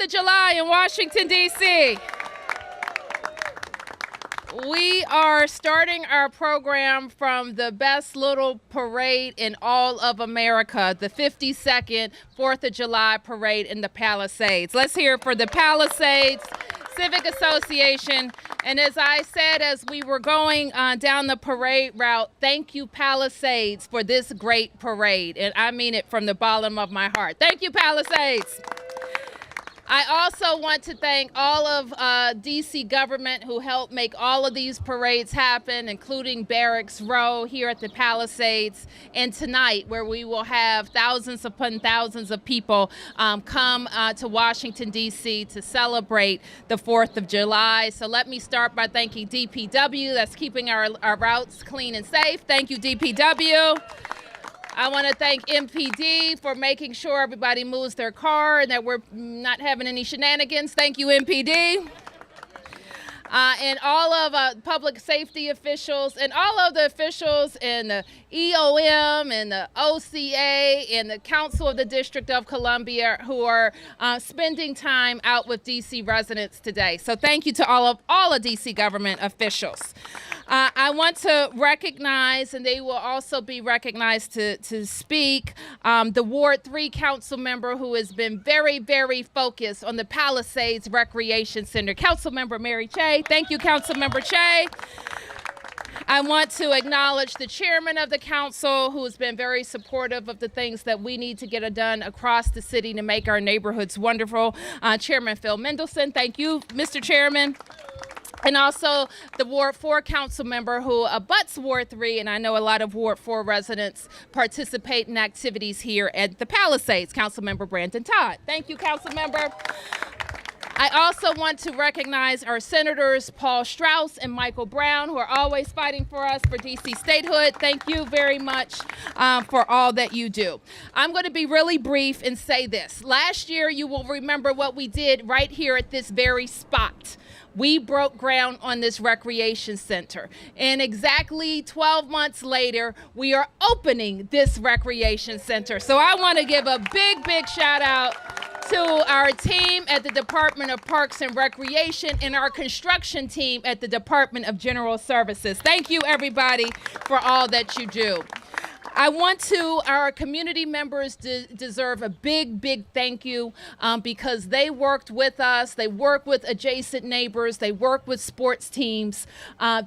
of July in Washington, D.C. We are starting our program from the best little parade in all of America, the 52nd 4th of July parade in the Palisades. Let's hear it for the Palisades Civic Association. And as I said, as we were going down the parade route, thank you, Palisades, for this great parade. And I mean it from the bottom of my heart. Thank you, Palisades. I also want to thank all of D.C. government who helped make all of these parades happen, including Barracks Row here at the Palisades, and tonight where we will have thousands upon thousands of people come to Washington, D.C. to celebrate the 4th of July. So let me start by thanking DPW, that's keeping our routes clean and safe. Thank you, DPW. I want to thank MPD for making sure everybody moves their car and that we're not having any shenanigans. Thank you, MPD. And all of public safety officials and all of the officials in the EOM and the OCA and the Council of the District of Columbia who are spending time out with DC residents today. So thank you to all of DC government officials. I want to recognize, and they will also be recognized to speak, the Ward 3 council member who has been very, very focused on the Palisades Recreation Center. Councilmember Mary Cheh. Thank you, Councilmember Cheh. I want to acknowledge the chairman of the council who has been very supportive of the things that we need to get done across the city to make our neighborhoods wonderful. Chairman Phil Mendelson. Thank you, Mr. Chairman. And also the Ward 4 council member who abuts Ward 3, and I know a lot of Ward 4 residents participate in activities here at the Palisades, Councilmember Brandon Todd. Thank you, Councilmember. I also want to recognize our senators, Paul Strauss and Michael Brown, who are always fighting for us for DC statehood. Thank you very much for all that you do. I'm going to be really brief and say this. Last year, you will remember what we did right here at this very spot. We broke ground on this recreation center. And exactly 12 months later, we are opening this recreation center. So I want to give a big, big shout out to our team at the Department of Parks and Recreation and our construction team at the Department of General Services. Thank you, everybody, for all that you do. I want to, our community members deserve a big, big thank you because they worked with us. They work with adjacent neighbors. They work with sports teams.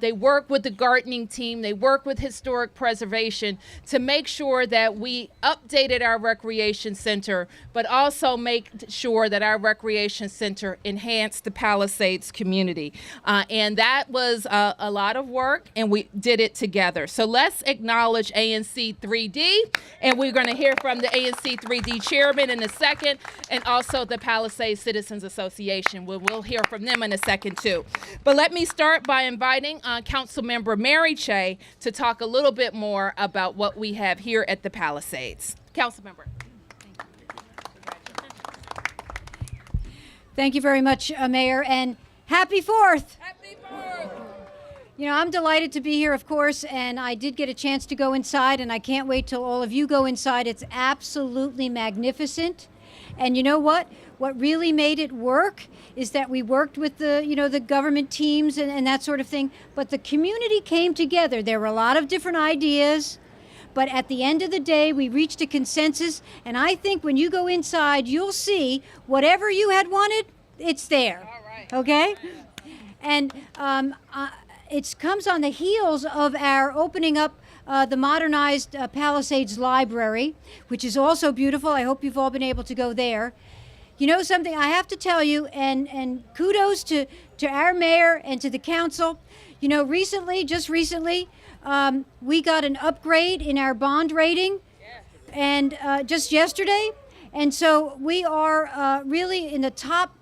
They work with the gardening team. They work with historic preservation to make sure that we updated our recreation center, but also make sure that our recreation center enhanced the Palisades community. And that was a lot of work, and we did it together. So let's acknowledge ANC 3D, and we're going to hear from the ANC 3D chairman in a second, and also the Palisades Citizens Association. We'll hear from them in a second too. But let me start by inviting Councilmember Mary Cheh to talk a little bit more about what we have here at the Palisades. Councilmember. Thank you very much, Mayor, and happy 4th. Happy 4th. You know, I'm delighted to be here, of course, and I did get a chance to go inside, and I can't wait till all of you go inside. It's absolutely magnificent. And you know what? What really made it work is that we worked with the government teams and that sort of thing, but the community came together. There were a lot of different ideas, but at the end of the day, we reached a consensus, and I think when you go inside, you'll see whatever you had wanted, it's there. All right. Okay? And it comes on the heels of our opening up the modernized Palisades Library, which is also beautiful. I hope you've all been able to go there. You know something, I have to tell you, and kudos to our mayor and to the council. You know, just recently, we got an upgrade in our bond rating, and just yesterday. And so we are really in the top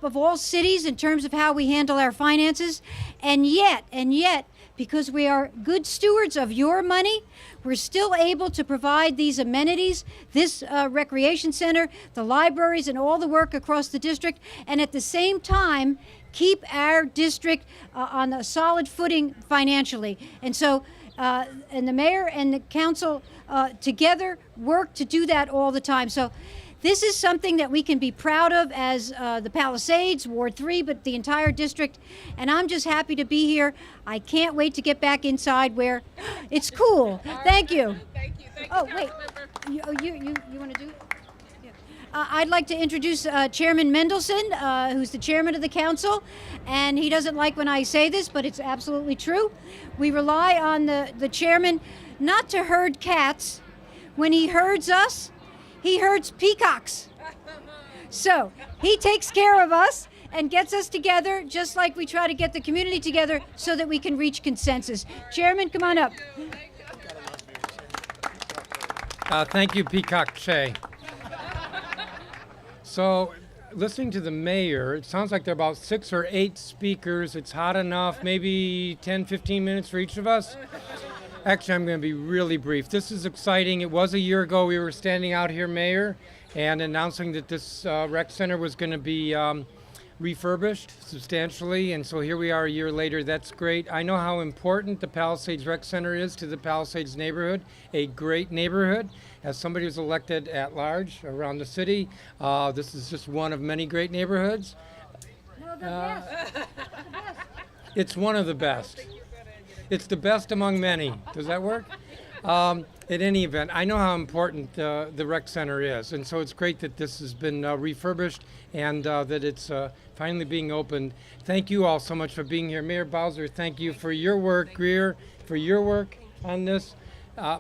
of all cities in terms of how we handle our finances. And yet, because we are good stewards of your money, we're still able to provide these amenities, this recreation center, the libraries, and all the work across the district, and at the same time, keep our district on a solid footing financially. And so, and the mayor and the council together work to do that all the time. So This is something that we can be proud of as the Palisades, Ward 3, but the entire district. And I'm just happy to be here. I can't wait to get back inside where it's cool. Thank you. Thank you. Thank you, Oh, wait. You want to do it? I'd like to introduce Chairman Mendelson, who's the chairman of the council, and he doesn't like when I say this, but it's absolutely true. We rely on the chairman not to herd cats. When he herds us, he herds peacocks. So he takes care of us and gets us together, just like we try to get the community together so that we can reach consensus. Chairman, come on up. Thank you, Peacock Cheh. So, listening to the mayor, it sounds like there are about 6 or 8 speakers. It's hot enough, maybe 10, 15 minutes for each of us. Actually, I'm going to be really brief. This is exciting. It was a year ago we were standing out here, Mayor, and announcing that this rec center was going to be refurbished substantially, and so here we are a year later. That's great. I know how important the Palisades Rec Center is to the Palisades neighborhood, a great neighborhood. As somebody who's elected at large around the city, this is just one of many great neighborhoods. No, the best. The best. It's one of the best. It's the best among many. Does that work? In any event, I know how important the rec center is, and so it's great that this has been refurbished and that it's finally being opened. Thank you all so much for being here. Mayor Bowser, thank you for your work. Greer, for your work on this.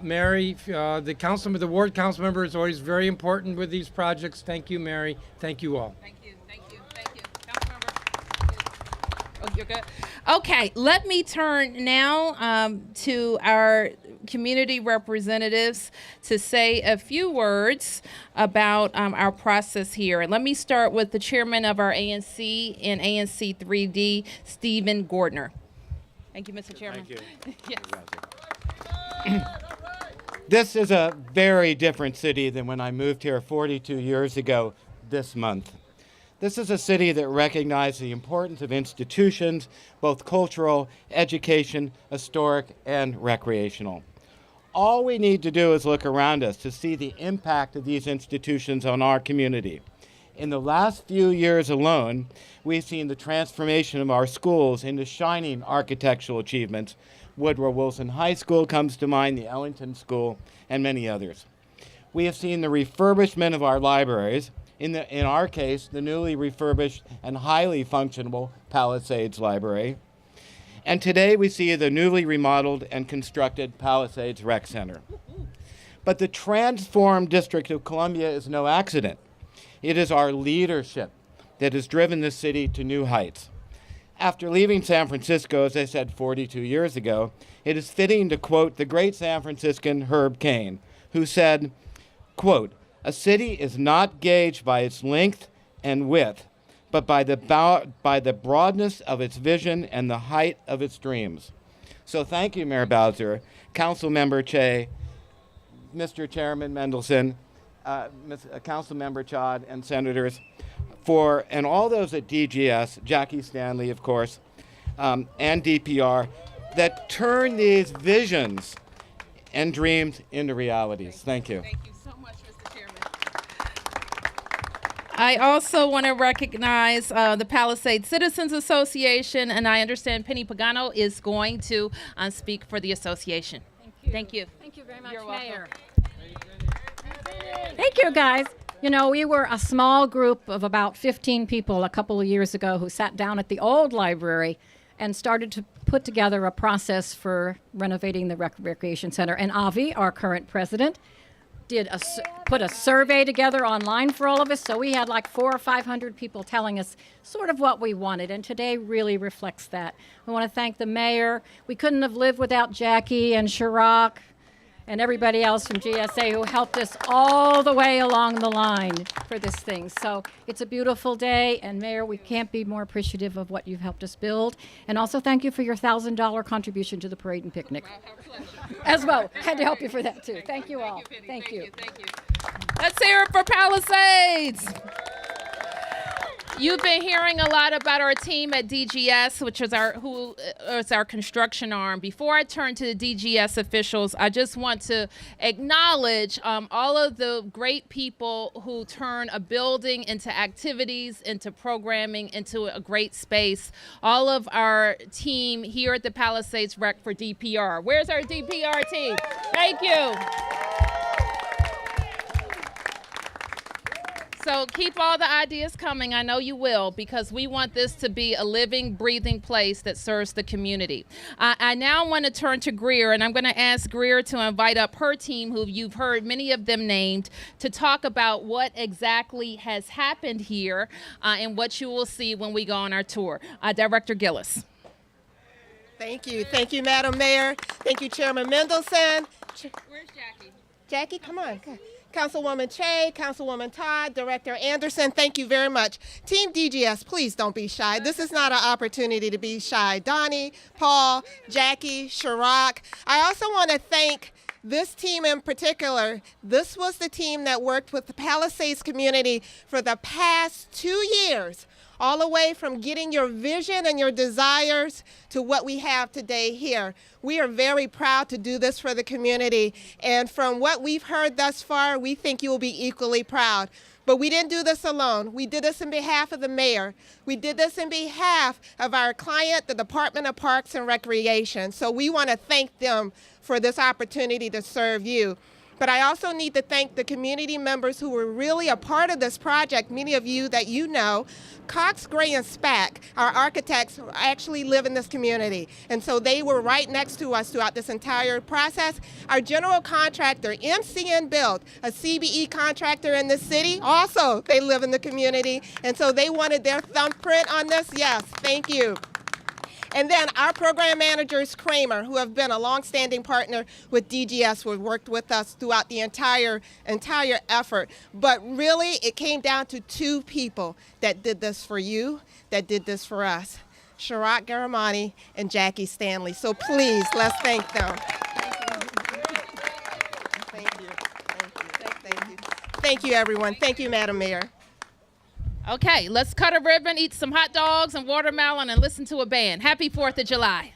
Mary, the ward council member is always very important with these projects. Thank you, Mary. Thank you all. Thank you. Councilmember. Oh, you're good. Okay, let me turn now to our community representatives to say a few words about our process here. And let me start with the chairman of our ANC and ANC 3D, Stephen Gordner. Thank you, Mr. Chairman. Thank you. Yes. This is a very different city than when I moved here 42 years ago this month. This is a city that recognizes the importance of institutions, both cultural, education, historic, and recreational. All we need to do is look around us to see the impact of these institutions on our community. In the last few years alone, we've seen the transformation of our schools into shining architectural achievements. Woodrow Wilson High School comes to mind, the Ellington School, and many others. We have seen the refurbishment of our libraries, in our case, the newly refurbished and highly functional Palisades Library. And today we see the newly remodeled and constructed Palisades Rec Center. But the transformed District of Columbia is no accident. It is our leadership that has driven this city to new heights. After leaving San Francisco, as I said 42 years ago, it is fitting to quote the great San Franciscan Herb Caen, who said, quote, "A city is not gauged by its length and width, but by the broadness of its vision and the height of its dreams." So thank you, Mayor Bowser, Councilmember Cheh, Mr. Chairman Mendelson, Councilmember Chod, and Senators, and all those at DGS, Jackie Stanley, of course, and DPR, that turn these visions and dreams into realities. Thank you. Thank you so much, Mr. Chairman. I also want to recognize the Palisades Citizens Association, and I understand Penny Pagano is going to speak for the association. Thank you. Thank you. Thank you very much, You're welcome. Mayor. Thank you, guys. You know, we were a small group of about 15 people a couple of years ago who sat down at the old library and started to put together a process for renovating the Recreation Center. And Avi, our current president, put a survey together online for all of us. So we had like 400 or 500 people telling us sort of what we wanted. And today really reflects that. We want to thank the mayor. We couldn't have lived without Jackie and Chirac and everybody else from GSA who helped us all the way along the line for this thing. So it's a beautiful day, and Mayor, we can't be more appreciative of what you've helped us build. And also thank you for your $1,000 contribution to the parade and picnic. As well, had to help you for that too. Thank you all. Thank you. Let's hear it for Palisades. You've been hearing a lot about our team at DGS, which is our construction arm. Before I turn to the DGS officials, I just want to acknowledge all of the great people who turn a building into activities, into programming, into a great space. All of our team here at the Palisades Rec for DPR. Where's our DPR team? Thank you. So keep all the ideas coming. I know you will, because we want this to be a living, breathing place that serves the community. I now want to turn to Greer, and I'm going to ask Greer to invite up her team, who you've heard many of them named, to talk about what exactly has happened here and what you will see when we go on our tour. Director Gillis. Thank you. Thank you, Madam Mayor. Thank you, Chairman Mendelson. Where's Jackie? Jackie, come on. Councilwoman Cheh, Councilwoman Todd, Director Anderson, thank you very much. Team DGS, please don't be shy. This is not an opportunity to be shy. Donnie, Paul, Jackie, Chirac. I also want to thank this team in particular. This was the team that worked with the Palisades community for the past 2 years, all the way from getting your vision and your desires to what we have today here. We are very proud to do this for the community, and from what we've heard thus far, we think you will be equally proud. But we didn't do this alone. We did this on behalf of the mayor. We did this on behalf of our client, the Department of Parks and Recreation. So we want to thank them for this opportunity to serve you. But I also need to thank the community members who were really a part of this project, many of you that you know. Cox, Gray, and Spack, our architects, actually live in this community. And so they were right next to us throughout this entire process. Our general contractor, MCN Build, a CBE contractor in the city, also they live in the community. And so they wanted their thumbprint on this. Yes, thank you. And then our program managers, Kramer, who have been a longstanding partner with DGS, who have worked with us throughout the entire effort. But really, it came down to 2 people that did this for you, that did this for us, Chirac Garamani and Jackie Stanley. So please, let's thank them. Thank you. Thank you. Thank you, everyone. Thank you, Madam Mayor. Okay, let's cut a ribbon, eat some hot dogs and watermelon, and listen to a band. Happy 4th of July.